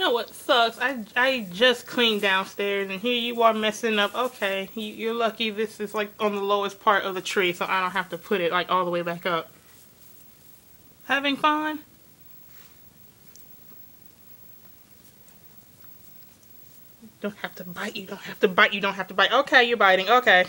know what sucks? I just cleaned downstairs and here you are messing up. Okay, you're lucky this is like on the lowest part of the tree, so I don't have to put it like all the way back up. Having fun? Don't have to bite, you don't have to bite, you don't have to bite. Okay, you're biting, okay.